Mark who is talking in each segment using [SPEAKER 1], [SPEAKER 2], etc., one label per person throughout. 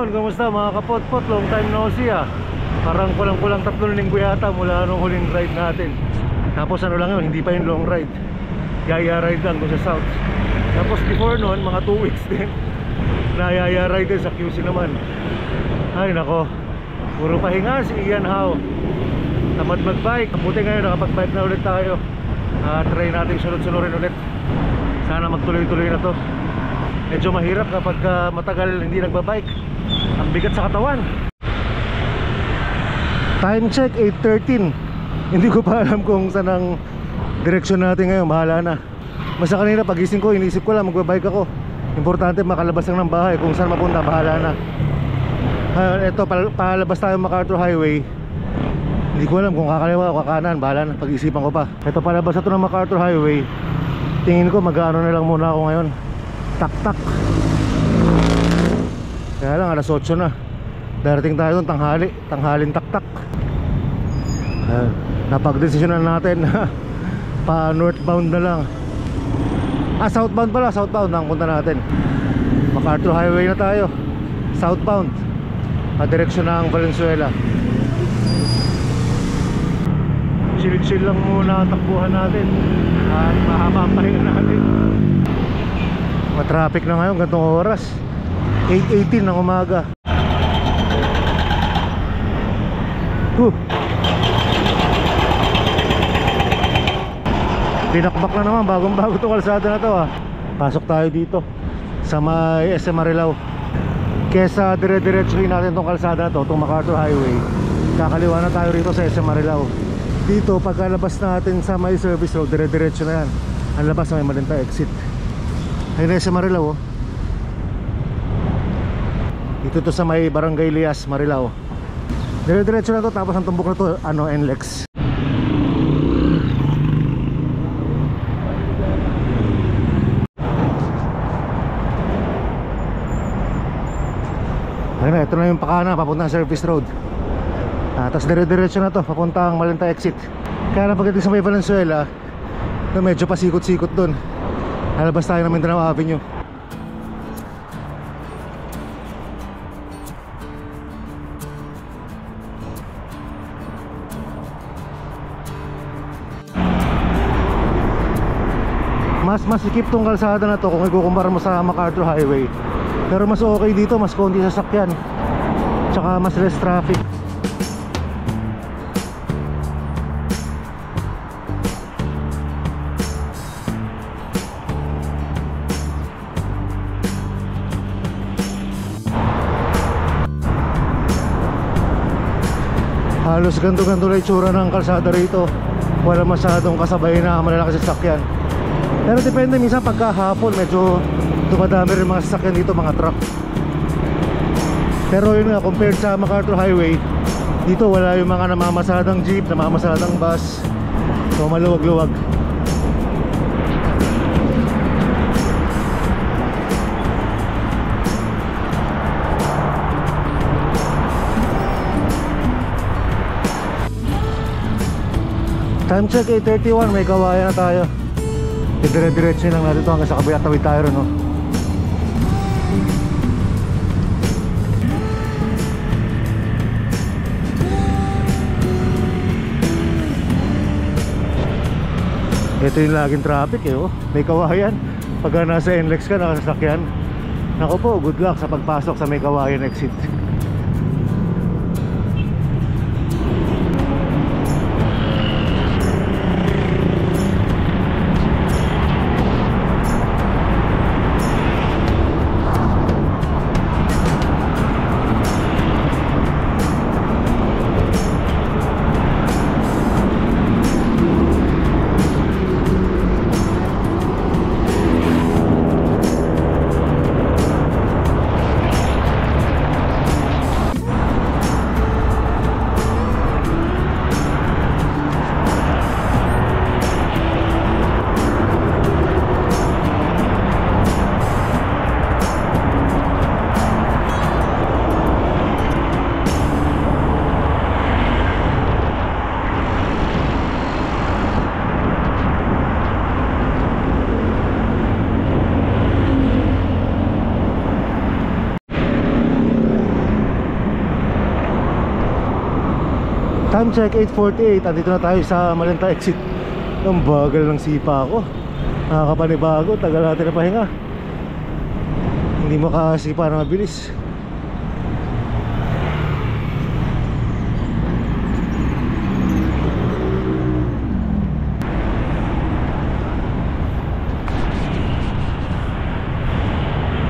[SPEAKER 1] Ayun, kamusta mga kapotpot? Long time no see ah. Parang kulang-kulang 3 linggo yata mula nung huling ride natin. Tapos ano lang yun, hindi pa yung long ride. Yaya ride lang doon sa south. Tapos before noon, mga 2 weeks din na yaya ride din sa QC naman. Ay nako, puro pahinga si Ian How. Tamad magbike. Buti ngayon nakapag-bike na ulit tayo. Try natin sunod-sunurin ulit. Sana magtuloy-tuloy na to. Medyo mahirap kapag matagal hindi nagbabike. Ang bigat sa katawan. Time check 8:13. Hindi ko pa alam kung saan ang direksyon natin ngayon. Bahala na. Basta kanina pagising ko, inisip ko lang magbabike ako. Importante makalabas lang ng bahay. Kung saan mapunta, bahala na. Ito, palabas tayo MacArthur Highway. Hindi ko alam kung kakaliwa o kakanan. Bahala na, pag-isipan ko pa. Ito, palabas ito ng MacArthur Highway. Tingin ko mag-ano na lang muna ako ngayon. Tak-tak. Kaya lang, alas 8 na. Darating tayo doon, tanghalin tak-tak. Napag-desisyonan natin pa northbound na lang. Southbound pala, southbound ang punta natin. MacArthur Highway na tayo. Southbound, direksyon ng Valenzuela. Chill-chill lang muna ang takbuhan natin. At mahaba ang pahinga natin. Matraffic na ngayon, gantong oras 8:18 ng umaga. Pinakbak na naman, bagong-bago itong kalsada na to ah. Pasok tayo dito sa may SM Marilao. Kesa dire-diretsuhin natin itong kalsada na to, itong MacArthur Highway, kakaliwa na tayo rito sa SM Marilao. Dito pagkalabas natin sa may service road, dire-diretso na yan. Ang labas na may Malinta exit. Ayun na SM Marilao. Dito to sa may Barangay Lias, Marilao. Dire-diretso na to, tapos ang tumbok na to, NLEX. Ayun na, ito na yung pakana, papuntang service road. Tapos dire-diretso na to, papuntang Malinta exit. Kaya lang pagdating sa may Valenzuela, medyo pasikot-sikot dun. Lalabas tayo ng Mindanao Avenue. Mas masikip tong kalsada na to kung ikukumpara mo sa MacArthur Highway. Pero mas okay dito, mas konti sasakyan, tsaka mas less traffic. Halos ganto-ganto lang itsura ng kalsada rito. Wala masyadong kasabay na malalakas sasakyan. Pero depende, minsan pagka hapon medyo dumadami rin mga sasakyan dito, mga truck. Pero yun nga, compared sa MacArthur Highway, dito wala yung mga namamasadang jeep, namamasadang bus. So maluwag-luwag. Time check 8:31, may kawayan na tayo. Dire-diretso lang natin ito hanggang sa kabila, tawid tayo rin, no? Ito yung laging traffic eh, oh. May kawayan. Pagka nasa NLEX ka, nakasasakyan, naku po, good luck sa pagpasok sa may kawayan exit. Time check 8:48. Andito na tayo sa Malenta exit. Ang bagal ng sipa ko. Nakakapanibago, tagal natin na pahinga. Hindi makasipa na mabilis.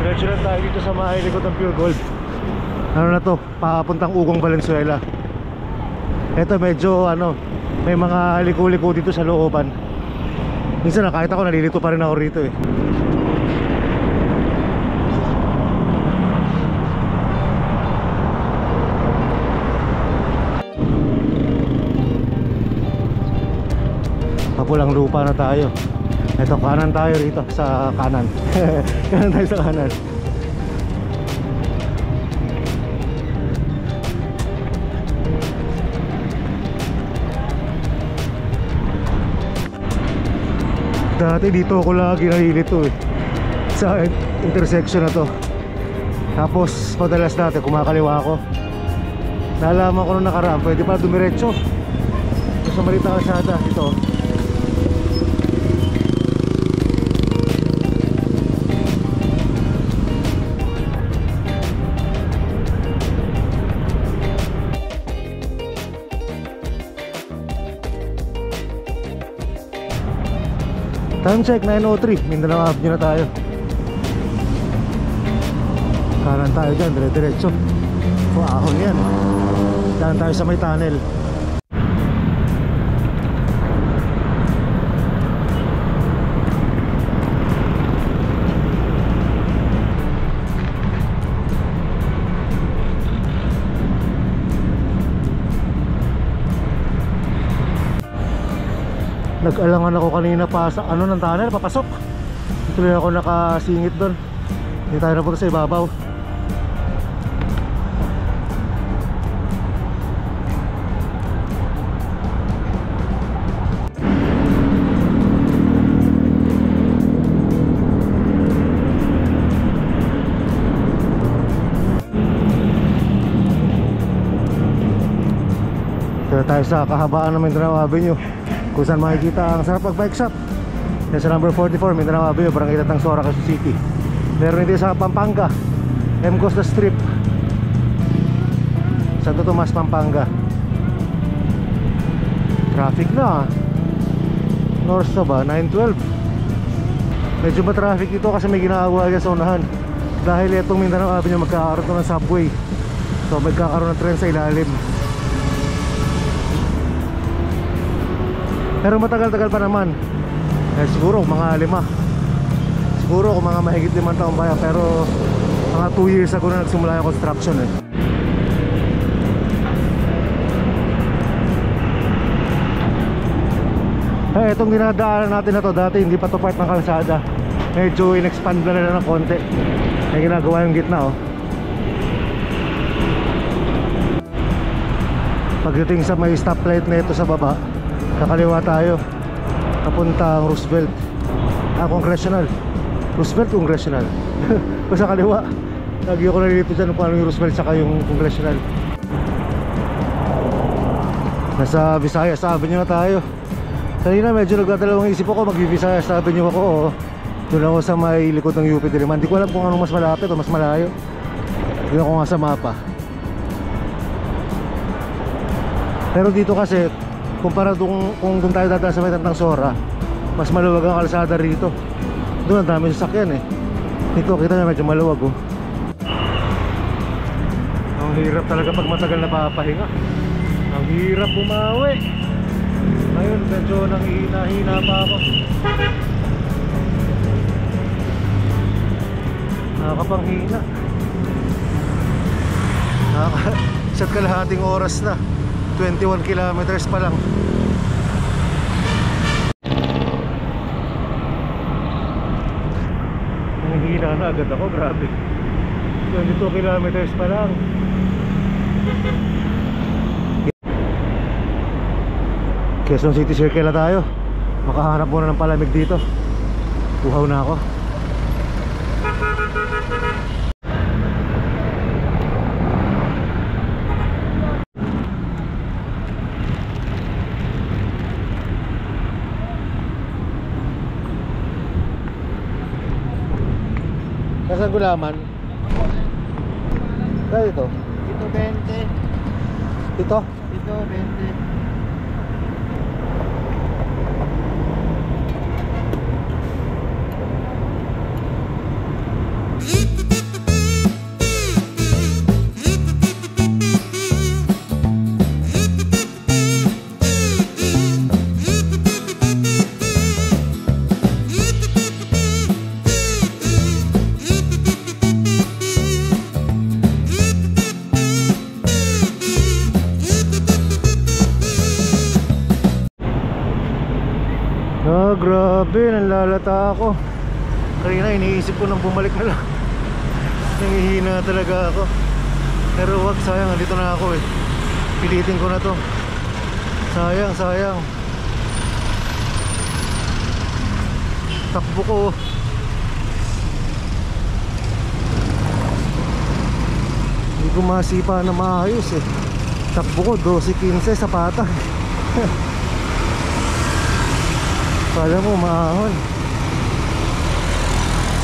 [SPEAKER 1] Diretso lang tayo dito sa may likod ng Pure Gold. Ano na to? Papuntang Ugong, Valenzuela. Ito medyo may mga liko-liko dito sa looban. Minsan kahit ako nalilito pa rin ako rito eh. Papulang lupa na tayo. Ito, kanan tayo rito sa kanan. Kanan tayo sa kanan. Dati dito ako lagi nalilito eh, sa intersection na to. Tapos madalas dati kumakaliwa ako. Nalaman ko nung nakaraan pwede pa dumiretso sa Malita Kalsada dito. Time check 9:03, Mindanao Avenue na tayo. Kanan tayo dyan, dire-diretso. Ahon yan. Daan tayo sa may tunnel. Nag-alangan ako kanina pa sa ng tunnel, papasok. Tuloy ako nakasingit doon. Hindi tayo napunta sa ibabaw. Dito tayo sa kahabaan ng Mindanao Avenue, kung saan makikita ang sarap mag-bike shop. Yan sa number 44 Mindanao Avenue, Barangay Tangsora, Quezon City. Meron din sa Pampanga, M. Costa Strip, Santo Tomas, Pampanga. Traffic na North na ba? 9:12. Medyo ma-traffic dito kasi may ginagawa dyan sa unahan. Dahil itong Mindanao Avenue magkakaroon ng subway, so magkakaroon ng tren sa ilalim. Pero matagal-tagal pa naman. Siguro mga 5. Siguro kung mga mahigit 5 taong bayan. Pero mga 2 years ago na nagsimula yung construction eh. Itong dinadaanan natin na to, dati hindi pa to part ng kalsada. Medyo in-expand na nila ng konti. May ginagawa yung gitna oh. Pagdating sa may stoplight na ito sa baba, kakaliwa tayo papuntang Roosevelt, Congressional. Roosevelt, Congressional. Sa kaliwa. Lagi ako nalilito dyan kung ano yung Roosevelt saka yung Congressional. Nasa Visayas Avenue na tayo. Kanina medyo nagdadalawang isip ako, mag-Visayas Avenue ako o doon ako sa may likod ng UP Diliman. Hindi ko alam kung anong mas malapit o mas malayo. Doon ako nga sa mapa. Pero dito kasi kumpara kung doon tayo dadaan sa may Tangsora, mas maluwag ang kalsada rito. Doon ang dami sasakyan eh. Dito kita nyo medyo maluwag oh. Ang hirap talaga pag matagal na papahinga. Ang hirap bumawi. Ngayon medyo nanghihina-hina pa ako. Nakakapanghina. Isa't kalahating oras na, 21 kilometers pa lang. Nanghihina na agad ako, grabe. 22 kilometers pa lang. Quezon City Circle na tayo. Makahanap muna ng palamig dito. Uhaw na ako. Nasaan gulaman? Kaya ito?
[SPEAKER 2] Ito 20.
[SPEAKER 1] Ito?
[SPEAKER 2] Ito 20.
[SPEAKER 1] Ah, grabe, nanlalata ako. Kanina iniisip ko nang bumalik na lang. Nangihina talaga ako. Pero wag, sayang, andito na ako eh. Pilitin ko na to. Sayang, sayang. Takbo ko. Hindi ko masipa na maayos eh. Takbo ko 12-15 sa pata. Kala mo maahon.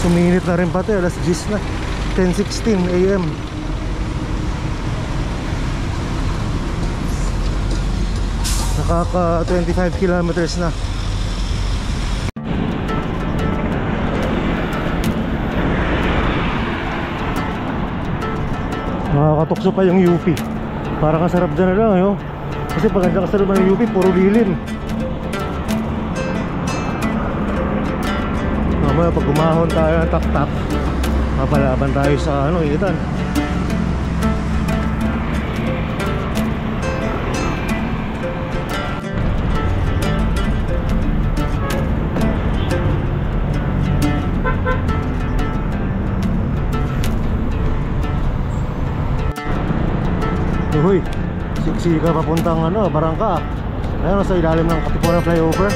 [SPEAKER 1] Suminit na rin pati, alas 10 na. 10:16 AM. Nakaka 25 kilometers na. Nakakatukso pa yung UP. Parang ang sarap dyan na lang yun. Kasi pag andyan ka sa loob ng UP, puro lilim. Mamaya pag gumahon tayo ng tak-tak, mapalaban tayo sa initan. Uy, siksika papuntang Barangka. Ayun, sa ilalim ng Katipunan flyover.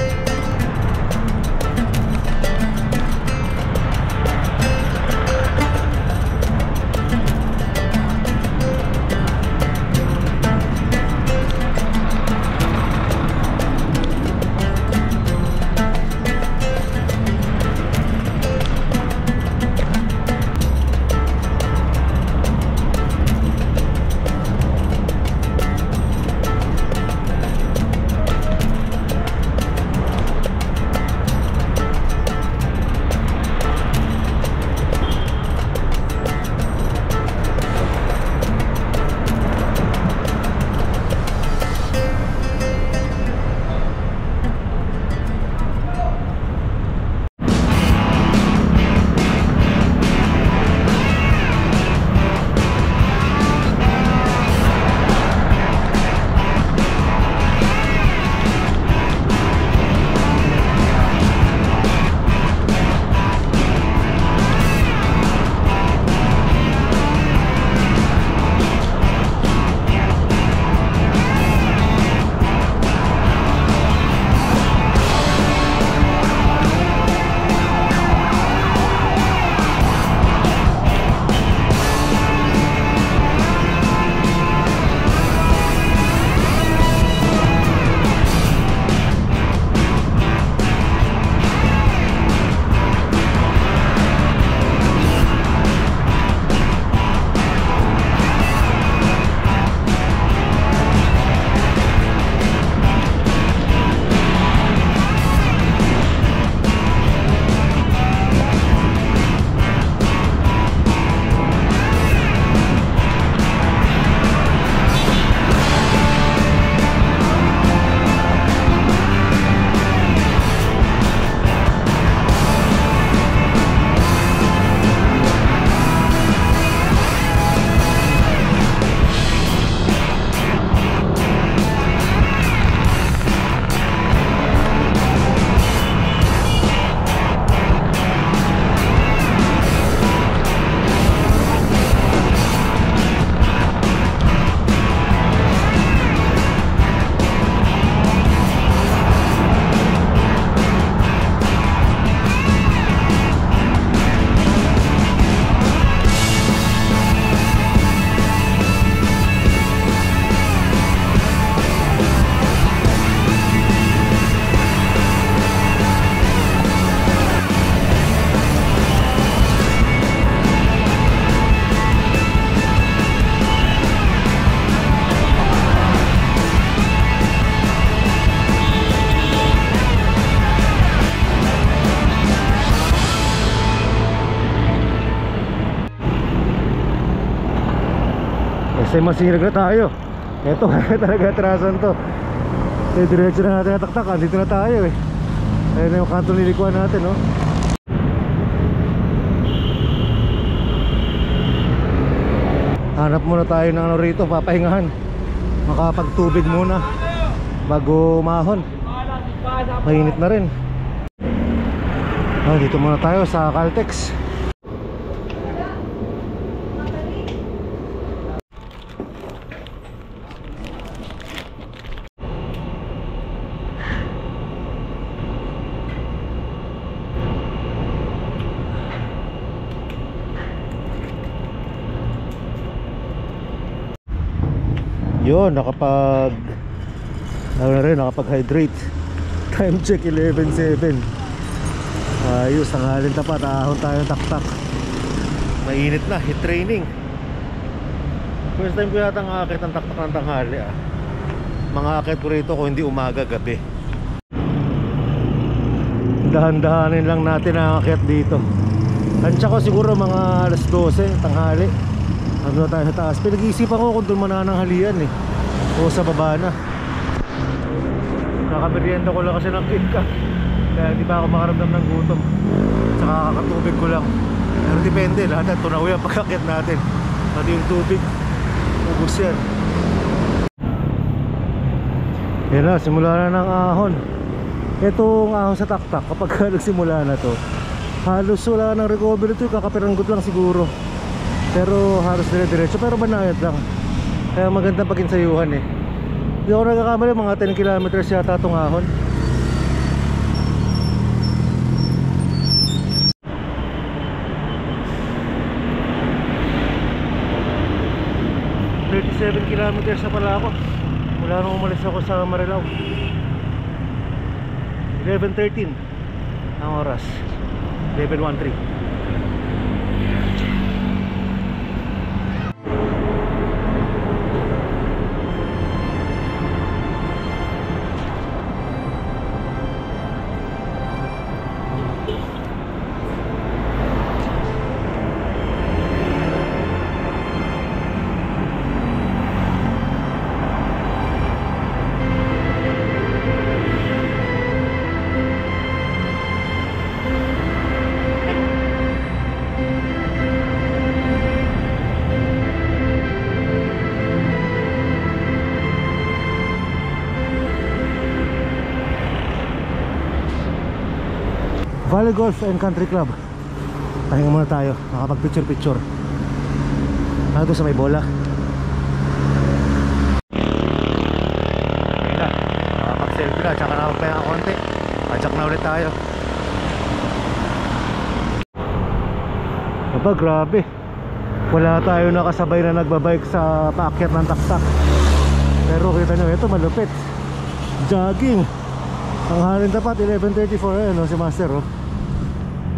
[SPEAKER 1] Kasi masinag na tayo. Eto talaga atrasan to. Eh, diretso na natin nataktak. Dito na tayo eh. Ayun na yung kanto nilikuan natin, no? Hanap muna tayo ng ano rito, papahingahan. Makapagtubig muna bago umahon. Mainit na rin. Dito muna tayo sa Caltex. Yun, nakapag nakapag-hydrate. Time check 11:07. Ayos, tanghalin tapat, ahon tayo taktak. Mainit na, hit training. First time ko yata akit ang taktak ng tanghali ah. Mga akit ko rito kung hindi umaga, gabi. Dahan-dahanin lang natin ang akit dito. Tansya ko siguro mga alas 12, tanghali. Ano tayo sa taas. Pinag-iisipan ko kung doon manananghalian eh o sa baba na. Nakamerienda ko lang kasi ng KitKat, kaya hindi pa ako makaramdam ng gutom. Saka kakatubig ko lang. Pero depende, lahat at tunaw yan pagkakit natin. Pati yung tubig, ubos yan. Yan na, simula na ng ahon. Itong ahon sa taktak, kapag nagsimula na to, halos wala ng recovery to. Kakapiranggot lang siguro, pero halos dire-diretso, pero banayad lang. Kaya magandang pag-insayuhan eh. Hindi ako nagkakamali, mga 10 kilometers yata itong ahon. Kilometers na pala ako mula nung umalis ako sa Marilao. 11:13 ang oras. 11:13. Valley Golf and Country Club. Pahinga muna tayo, makapag picture. Doon sa may bola. Okay na, makapag selfie na, tsaka nakapagpahinga konti. Pachak na ulit tayo. Aba, grabe. Wala tayo nakasabay na nagbabike sa paakyat ng taktak. Pero kita nyo, ito malupit. Jogging. Ang halin tapat, 11:34. Ano si Master, oh.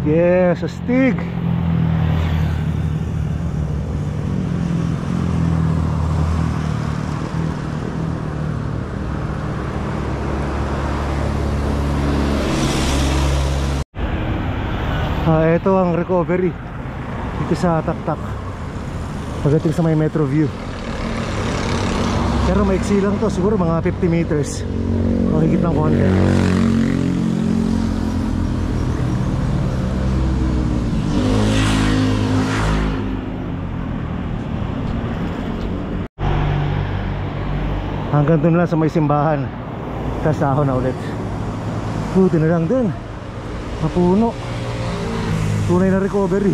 [SPEAKER 1] Yes, astig. Ito ang recovery dito sa taktak pagdating sa may Metro View. Pero maiksi lang to, siguro mga 50 meters o higit ng konti. Hanggang doon lang sa may simbahan, tapos ahon na ulit. Buti na lang din, mapuno. Tunay na recovery.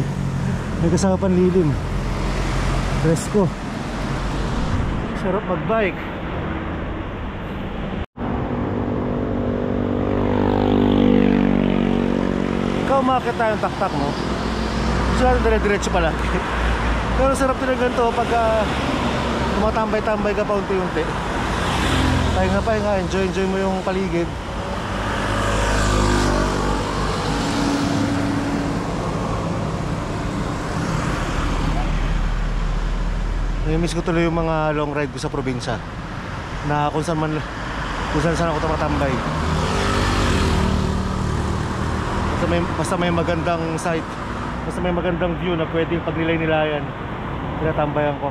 [SPEAKER 1] May kasama panlilim. Presko. Sarap magbike. Ikaw umakit tayong taktak mo, gusto natin dire-diretso pala. Pero sarap din ang ganito pagka tumatambay-tambay ka pa unti-unti. Pahinga, enjoy mo yung paligid. Nami-miss ko tuloy yung mga long ride ko sa probinsya, na kung saan ako tumatambay. Basta may magandang site, basta may magandang view na pwedeng pagnilay-nilayan, tinatambayan ko.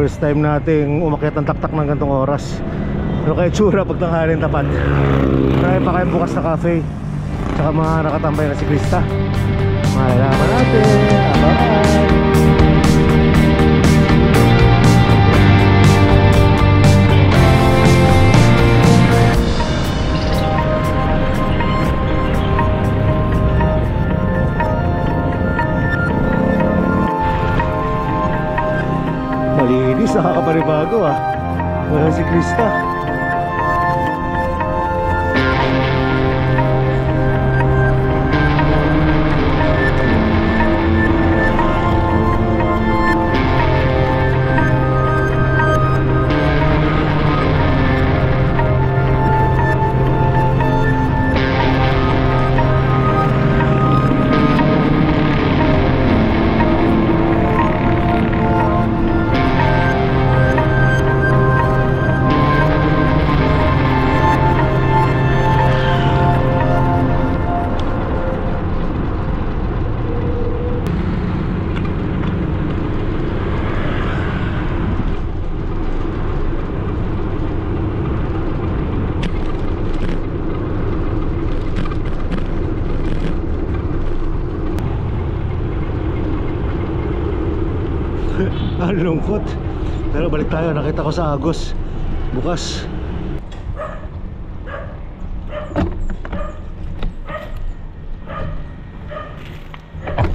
[SPEAKER 1] First time nating umakyat ng taktak ng gantong oras. Pero kaya tsura pag tanghalin tapat. Marami pa kayong bukas na cafe. Tsaka mga nakatambay na siklista. Malalaman natin. Bye! Malinis, nakakapanibago ah. Walang siklista. Ang lungkot. Pero balik tayo, nakita ko sa Agos bukas.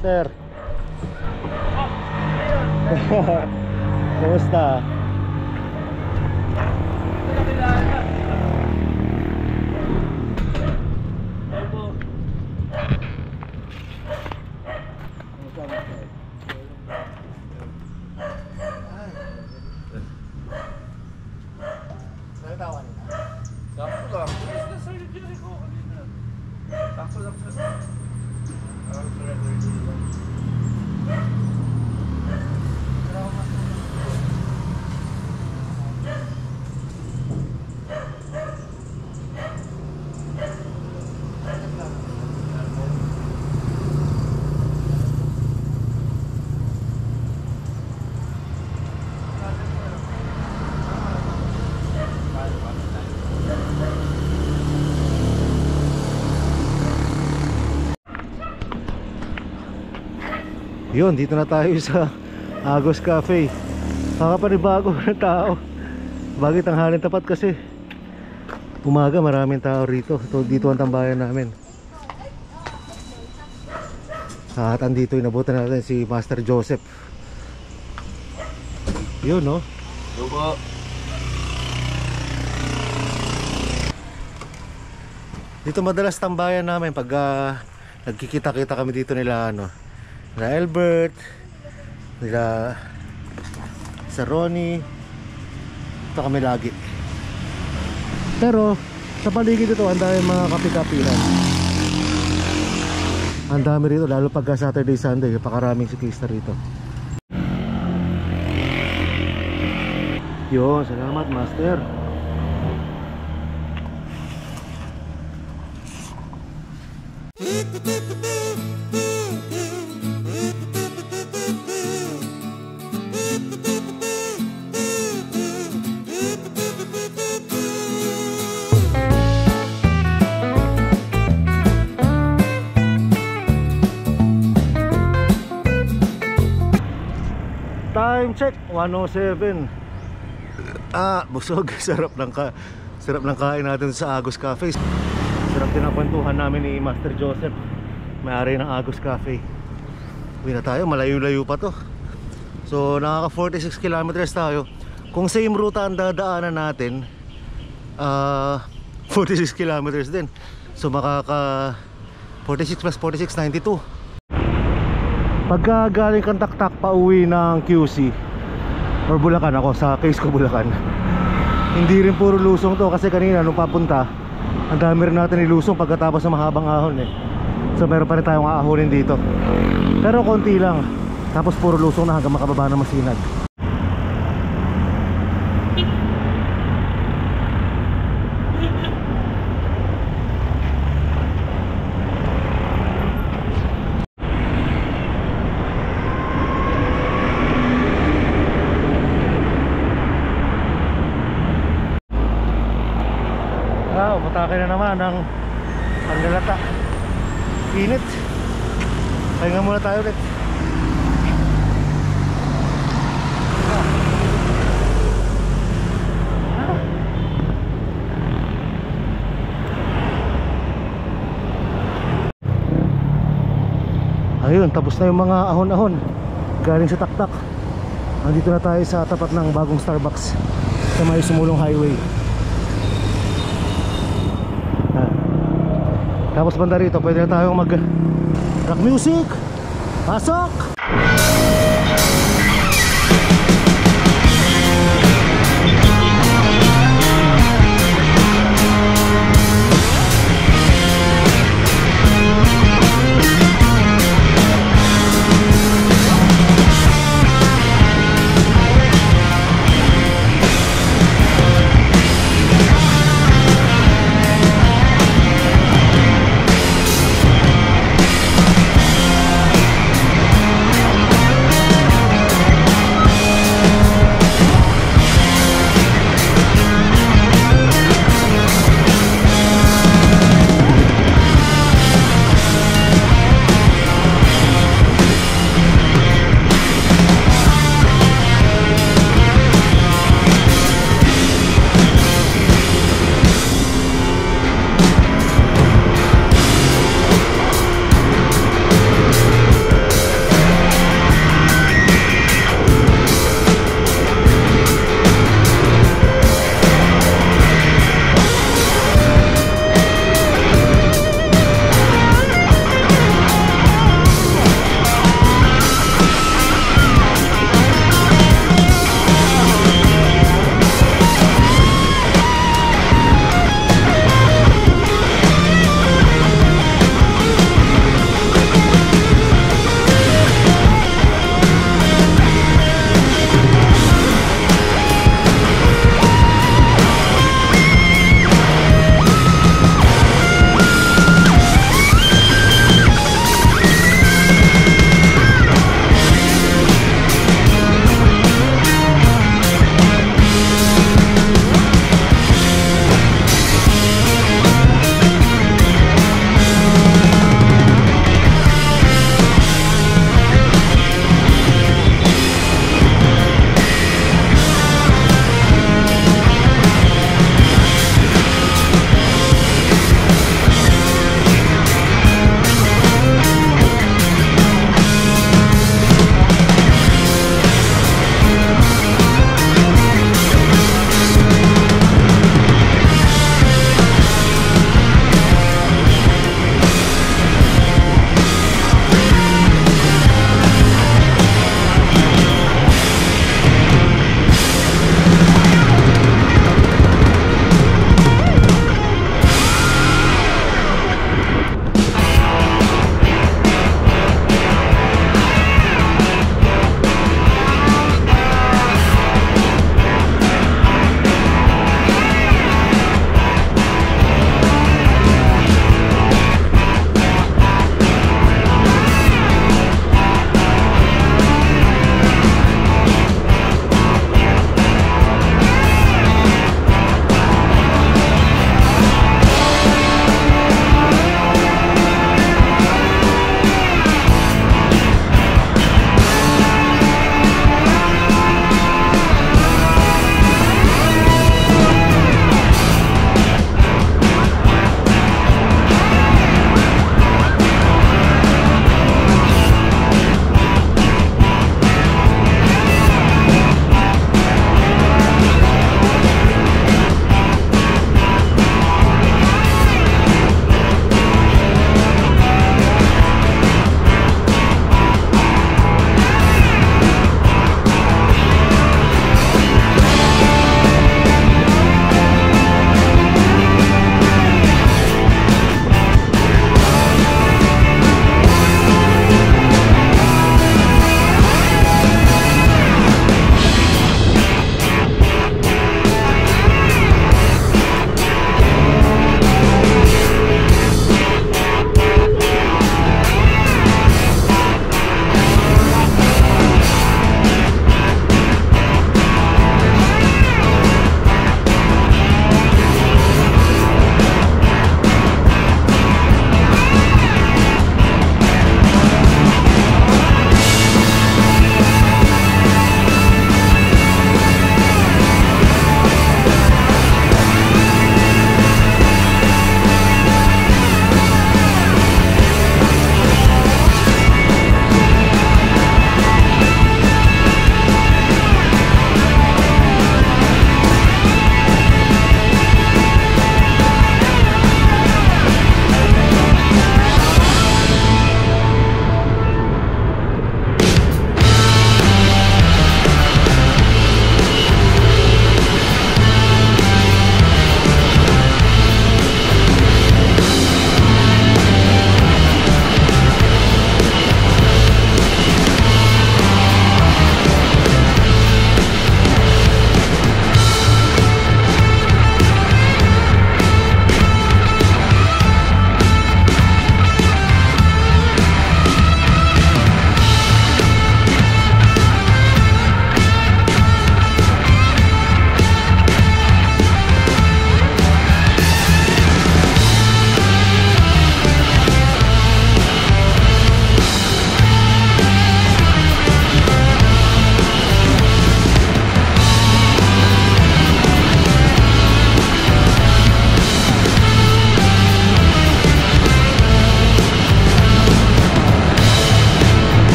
[SPEAKER 1] Sir. Kumusta? Yun, dito na tayo sa Agos Cafe. Kakapanibago ng tao. Bagay tanghalin tapat kasi umaga maraming tao rito. Dito ang tambayan namin. At andito inabutan natin si Master Joseph. Yun no?
[SPEAKER 3] Lubo.
[SPEAKER 1] Dito madalas tambayan namin pag nagkikita-kita kami dito nila nila Albert, nila sa Ronnie. Ito kami lagi. Pero sa paligid ito ang dami mga kapi-kapihan. Ang dami rito lalo pagka Saturday Sunday, pakaraming siklista rito. Yun, salamat Master. Time check 1:07. Busog. Sarap ng kain natin sa Agos Cafe. Sarap din ang kwentuhan namin ni Master Joseph, may-ari ng Agos Cafe. Uwi na tayo, malayo-layo pa to. So nakaka 46 kilometers tayo. Kung same ruta ang dadaanan natin, 46 kilometers din. So makaka 46 plus 46, 92. Pagka galing kang taktak pa uwi ng QC or Bulacan, ako sa case ko Bulacan, hindi rin puro lusong to. Kasi kanina nung papunta, ang dami rin natin ilusong pagkatapos ng mahabang ahon So meron pa rin tayong aahonin dito, pero konti lang. Tapos puro lusong na hanggang makababa ng Masinag. Tara, umatake na naman ang lalata. Init. Pahinga muna tayo ulit. Ayun, tapos na yung mga ahon-ahon galing sa Taktak. Nandito na tayo sa tapat ng bagong Starbucks sa may Sumulong Highway. Tapos banda rito, pwede na tayong mag rock music. Pasok!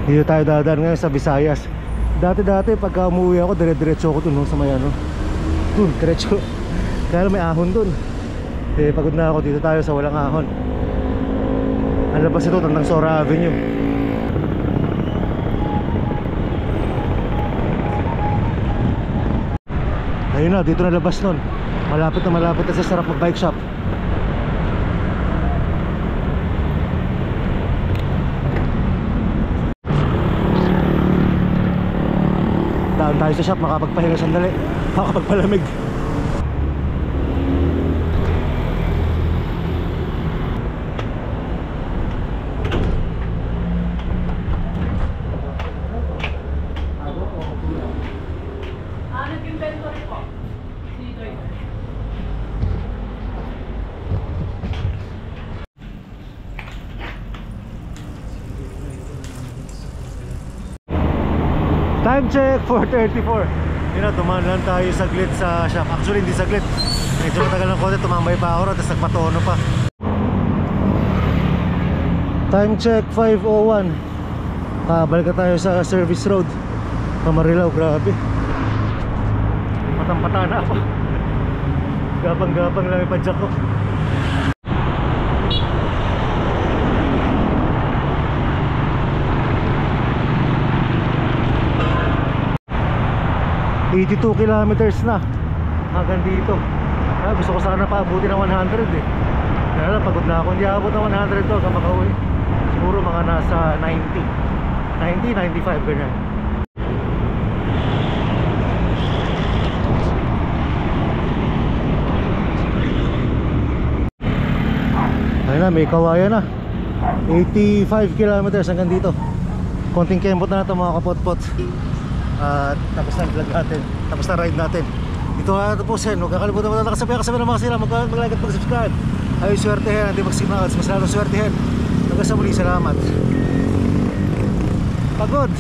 [SPEAKER 1] Dito tayo dadaan ngayon sa Visayas. Dati pagka umuwi ako, dire-diretso ako dun sa may ano. Dun, diretso. Kaya may ahon dun. Eh, pagod na ako, dito tayo sa walang ahon. Ang labas ito, tandang Sora Avenue. Ayun na, dito na labas nun. Malapit na sa sarap mag bike shop. Daan tayo sa shop, makapagpahinga sandali, makapagpalamig.
[SPEAKER 3] Nag-inventory po. Dito ito.
[SPEAKER 1] Time check, 4:34. Yun na, tumaan lang tayo saglit sa shop. Actually, hindi saglit. Medyo matagal ng konti, tumambay pa ako ron, tapos nagpatono pa. Time check, 5:01. Balik na tayo sa service road Camarilao, grabe. Matampata na ako. Gapang-gapang lang ipadyak ko. ...82 kilometers na hanggang dito. Gusto ko sana paabuti ng 100 eh. Kaya lang, pagod na ako. Hindi aabot ng 100 to hanggang makauwi. Siguro mga nasa 90, 95 ganyan. Ayun na, may kawayan na. 85 kilometers hanggang dito. Konting kembot na ito mga kapot-pot. At tapos na ang vlog natin, tapos na ride natin. Ito nga tapusin, huwag kakalimutan mo na nakasabay ng mga sila. Mag-like at mag-subscribe. Ay swertehin, hindi mag-signals, mas lalo swertehin. Hanggang sa muli, salamat. Pagod.